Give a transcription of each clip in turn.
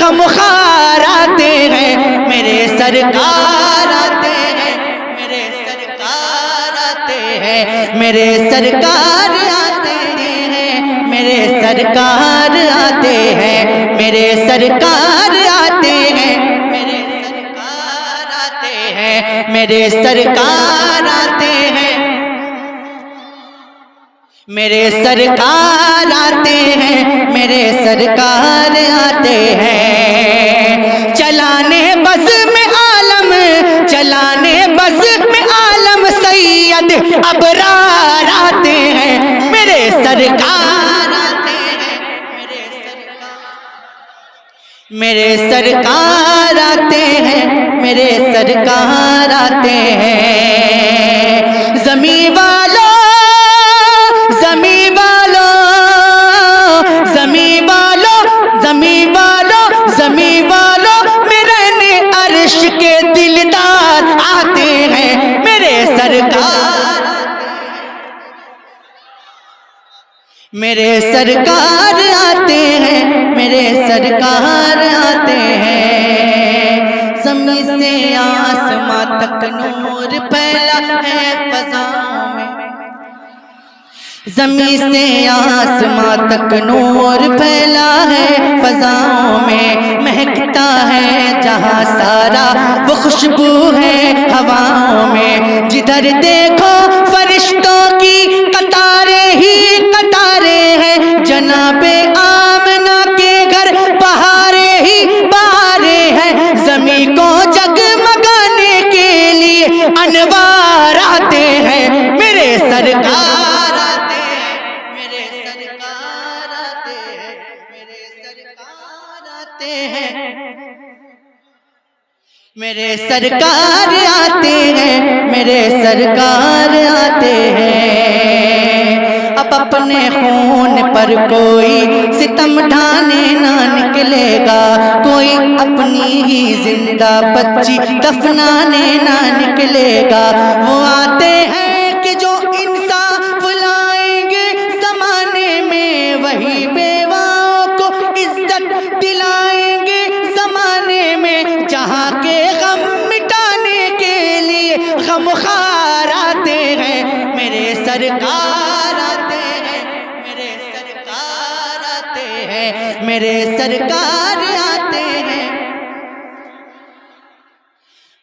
गमखार आते हैं, मेरे सरकार आते हैं, मेरे सरकार आते हैं, मेरे सरकार आते हैं, मेरे सरकार आते हैं, मेरे सरकार आते हैं, मेरे सरकार आते हैं, मेरे सरकार आते हैं, मेरे सरकार आते हैं, मेरे सरकार आते हैं। चलाने बस में आलम, चलाने बस में आलम सैयद अबरार आते हैं, मेरे सरकार आते हैं, मेरे सरकार, मेरे सरकार आते हैं, मेरे सरकार आते हैं। ज़मीं वालों, ज़मीं वालों, ज़मीं वालों, ज़मीं वालों, ज़मीं वालों, मेरे ने अर्श के दिलदार आते हैं, मेरे सरकार, मेरे सरकार आते हैं, मेरे सरकार आते हैं। ज़मीं से आसमां तक नूर फैला है फ़ज़ाओं में, ज़मीं से आसमां तक नूर फैला है फ़ज़ाओं में, महकता है जहाँ सारा वो खुशबू है हवाओं में। जिधर देखो फरिश्तों की कतारें ही कतारें हैं, जनाबे आमना के घर बहारें ही बहारें हैं। ज़मीं को जगमगाने के लिए अनवार आते हैं, मेरे सरकार आते हैं, मेरे सरकार आते हैं, मेरे सरकार आते हैं, मेरे सरकार आते हैं, मेरे सरकार आते हैं। अब अपने खून पर कोई सितम ढाने ना निकलेगा, कोई अपनी ही जिंदा बच्ची दफनाने ना निकलेगा। वो आते हैं कि जो इंसाफ लाएंगे ज़माने में, वही बेवाओं को इज्जत दिलाएंगे ज़माने में। जहाँ के गम मिटाने के लिए गमखार आते हैं, मेरे सरकार आते हैं, मेरे सरकार आते हैं, मेरे सरकार आते हैं।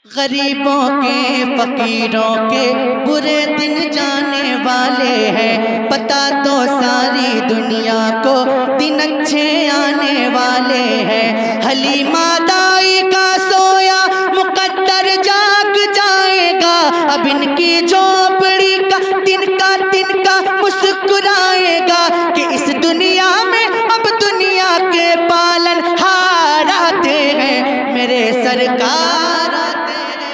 गरीबों के फकीरों के बुरे दिन जाने वाले हैं, पता तो सारी दुनिया को दिन अच्छे आने वाले हैं। हलीमा दाई का सोया मुकद्दर जाग जाएगा, अब इनकी झोपड़ी का तिनका मुस्कुराएगा कि इस दुनिया में अब दुनिया के पालन हार आते हैं, मेरे सरकार आते हैं,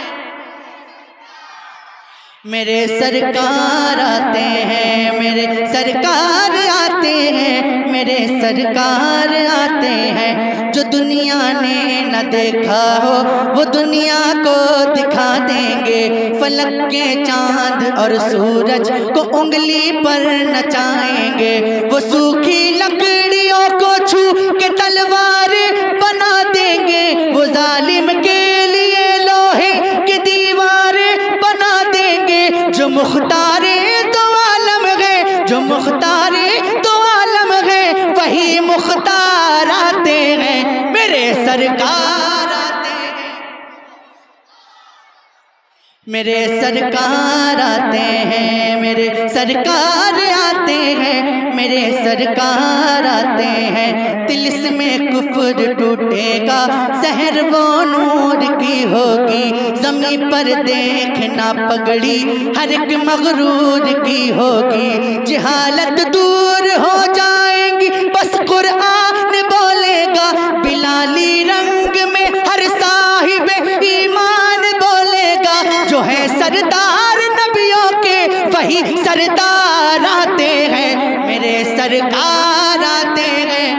मेरे सरकार आते हैं, मेरे सरकार आते हैं, मेरे सरकार आते हैं। जो दुनिया ने न देखा हो वो दुनिया को दिखा देंगे, फलक के चांद और सूरज को उंगली पर नचाएंगे। वो सूखी लकड़ियों को छू के तलवार बना देंगे, वो जालिम के लिए लोहे की दीवार बना देंगे। जो मुख्तारे दो आलम है, जो मुख्तारे दो आलम है, वही मुख्तार आते हैं, मेरे सरकार आते हैं, मेरे सरकार आते हैं, मेरे सरकार आते हैं, मेरे सरकार आते हैं। तिलिस्मे कुफ्र टूटेगा, सहर वो नूर की होगी, ज़मीं पर देखना पगड़ी हर एक मगरूर की होगी। जहालत दूर हो जाएंगी, बस कुरान बोलेगा, बिलाली रंग में हर साहिब ईमान बोलेगा। जो है सरदार नबियों के वही सरदार आते हैं, मेरे सरकार आते हैं,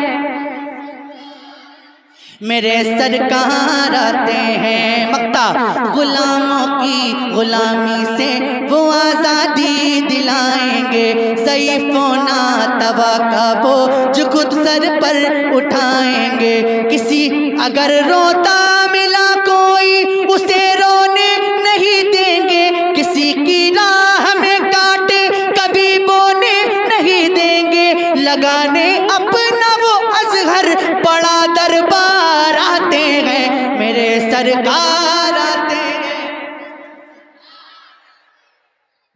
मेरे सरकार आते हैं। मक्ता गुलामों की गुलामी से वो आज़ादी दिलाएंगे, आएंगे, सैफोना तवा का बोझ खुद सर पर उठाएंगे। किसी अगर रोता मिला कोई उसे रोने नहीं देंगे, किसी की राह में काटे कभी बोने नहीं देंगे। लगाने अपना वो अजहर बड़ा दरबार आते हैं, मेरे सरकार आते हैं,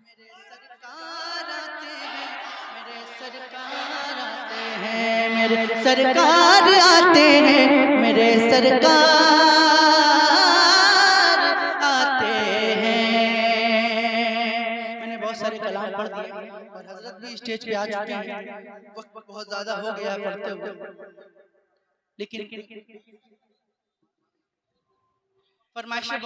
मेरे सरकार आते हैं, मेरे सरकार आते हैं, मेरे सरकार आते हैं, मेरे सरकार आते हैं। मैंने बहुत सारे कलाम पढ़ दिए और हजरत भी स्टेज पे आ चुके हैं। वक्त बहुत ज्यादा हो गया पढ़ते हुए, लेकिन फरमाइश